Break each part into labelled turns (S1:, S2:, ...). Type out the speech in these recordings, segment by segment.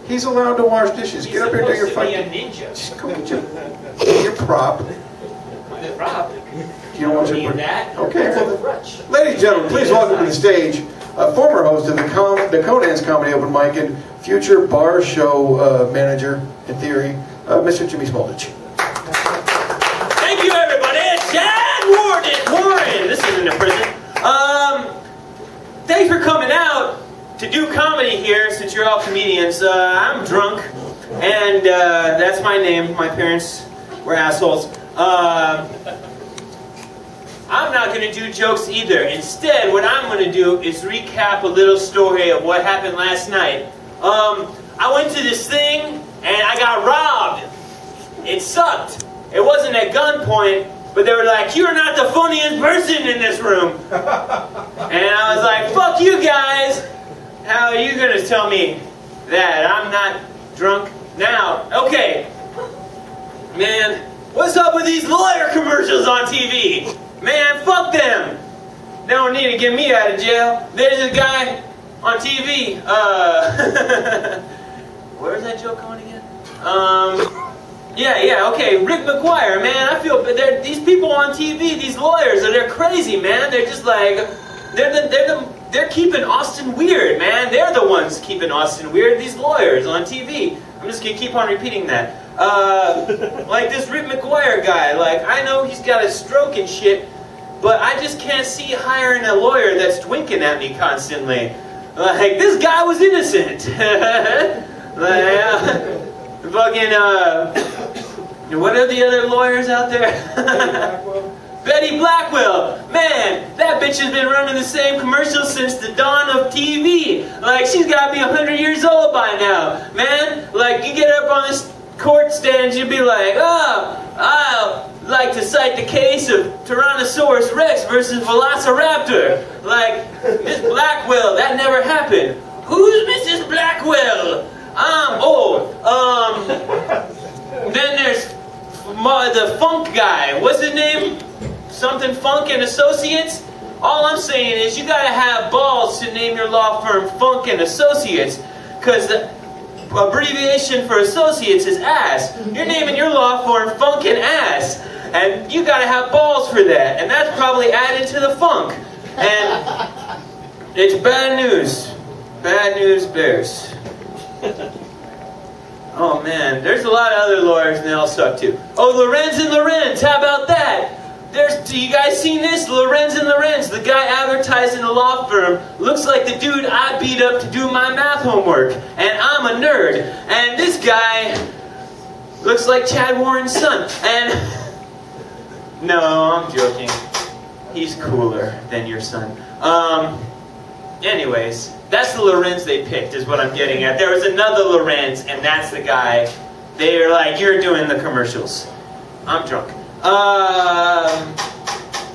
S1: He's allowed to wash dishes. Get up here and do your
S2: fucking
S1: fucking...
S2: ninja.
S1: Just go get your prop.
S2: The prop?
S1: You don't want
S2: Need
S1: your...
S2: that?
S1: Okay, well, ladies and gentlemen, please welcome to the stage former host of the Conan's Comedy Open Mic and future bar show manager, in theory, Mr. Jimmy Smoldich.
S2: Thank you, everybody. It's Chad Warren. This isn't a prison. Thanks for coming out to do comedy here, since you're all comedians. I'm drunk, and that's my name. My parents were assholes. I'm not going to do jokes either. Instead, what I'm going to do is recap a little story of what happened last night. I went to this thing, and I got robbed. It sucked. It wasn't at gunpoint, but they were like, "You're not the funniest person in this room." And I was like, "Fuck you guys. How are you going to tell me that I'm not drunk now?" Okay. Man, what's up with these lawyer commercials on TV? Man, fuck them. They don't need to get me out of jail. There's a guy on TV. Where's that joke going again? Yeah, okay. Rick McGuire, man. I feel these people on TV, these lawyers, they're crazy, man. They're just like, they're keeping Austin weird, man. They're the ones keeping Austin weird. These lawyers on TV. I'm just gonna keep on repeating that. Like this Rick McGuire guy, like, I know he's got a stroke and shit, but I just can't see hiring a lawyer that's winking at me constantly. Like, this guy was innocent. Like, fucking, what are the other lawyers out there? Betty Blackwell. Man, that bitch has been running the same commercials since the dawn of TV. Like, she's gotta be 100 years old by now. Man, like, you get up on this court stand, you'd be like, "Oh, I'd like to cite the case of Tyrannosaurus Rex versus Velociraptor." Like, Miss Blackwell, that never happened. Who's Mrs. Blackwell? I'm old. Then there's the Funk guy. What's his name? Something Funk and Associates? All I'm saying is you gotta have balls to name your law firm Funk and Associates, because the abbreviation for associates is ass. You're naming your law firm Funk and Ass, and you gotta have balls for that, and that's probably added to the funk. And it's bad news. Bad news bears. Oh man, there's a lot of other lawyers and they all suck too. Oh, Lorenz and Lorenz, how about that? You guys seen this? Lorenz and Lorenz, the guy advertising the law firm, looks like the dude I beat up to do my math homework. And I'm a nerd. And this guy looks like Chad Warren's son. And no, I'm joking. He's cooler than your son. Anyways, that's the Lorenz they picked, is what I'm getting at. There was another Lorenz, and that's the guy. They're like, "You're doing the commercials." I'm drunk.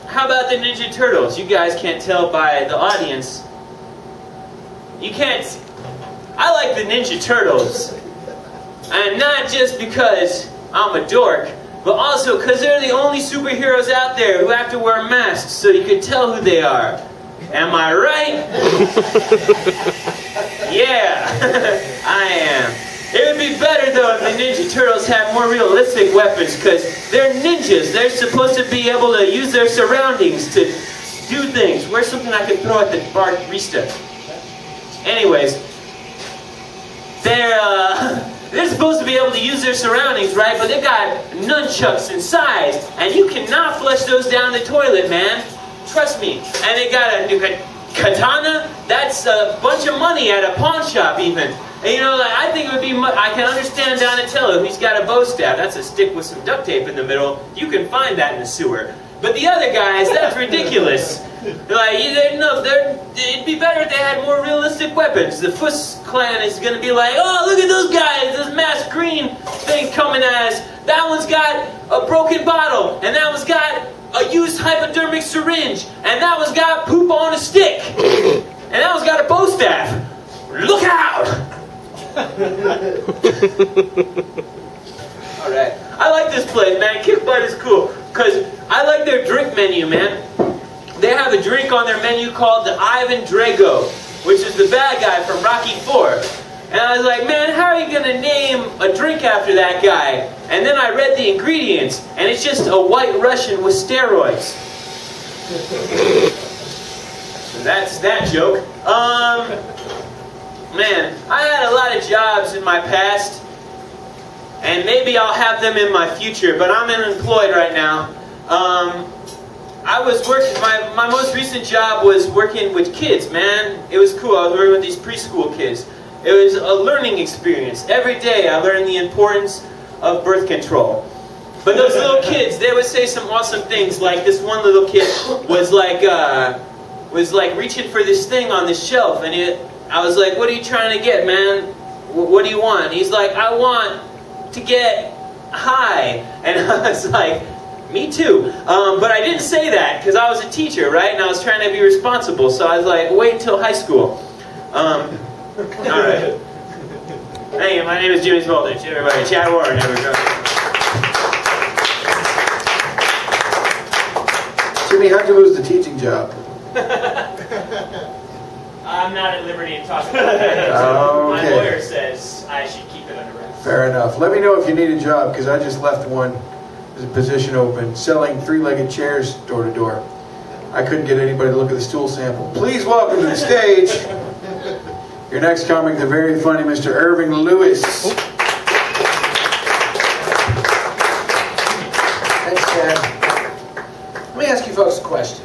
S2: How about the Ninja Turtles? You guys can't tell by the audience. You can't. I like the Ninja Turtles. And not just because I'm a dork, but also because they're the only superheroes out there who have to wear masks so you can tell who they are. Am I right? Yeah, I am. It would be better, though, if the Ninja Turtles had more realistic weapons, because they're ninjas. They're supposed to be able to use their surroundings to do things. Where's something I can throw at the barista? Anyways, they're supposed to be able to use their surroundings, right? But they've got nunchucks inside, and you cannot flush those down the toilet, man. Trust me. And they got a katana. That's a bunch of money at a pawn shop, even. And you know, like, I think it would be I can understand Donatello, who's got a bow staff. That's a stick with some duct tape in the middle. You can find that in the sewer. But the other guys, that's ridiculous. Like, it'd be better if they had more realistic weapons. The Fuss clan is going to be like, "Oh, look at those guys, this masked green thing coming at us. That one's got a broken bottle, and that one's got a used hypodermic syringe, and that one's got poop on a stick, and that one's got a bow staff. Look out!" Alright. I like this place, man. Kickbutt is cool. Because I like their drink menu, man. They have a drink on their menu called the Ivan Drago, which is the bad guy from Rocky IV. And I was like, man, how are you going to name a drink after that guy? And then I read the ingredients, and it's just a White Russian with steroids. So that's that joke. Man, I had a lot of jobs in my past, and maybe I'll have them in my future, but I'm unemployed right now. I was working, my most recent job was working with kids, man. It was cool. I was working with these preschool kids. It was a learning experience. Every day I learned the importance of birth control. But those little kids, they would say some awesome things, like this one little kid was like reaching for this thing on the shelf, and I was like, what are you trying to get, man? What do you want? He's like, I want to get high. And I was like, me too. But I didn't say that because I was a teacher, right? And I was trying to be responsible. So I was like, wait until high school. Alright. Hey, my name is Jimmy Spalding. Everybody, Chad Warren, everybody.
S1: Jimmy, how'd you lose the teaching job?
S2: I'm not at liberty to talk about that.
S1: Okay.
S2: My lawyer says I should keep it under wraps.
S1: Fair enough. Let me know if you need a job, because I just left one. There's a position open, selling three-legged chairs door to door. I couldn't get anybody to look at the stool sample. Please welcome to the stage your next comic, the very funny Mr. Irving Lewis.
S3: Thanks, Chad. Let me ask you folks a question.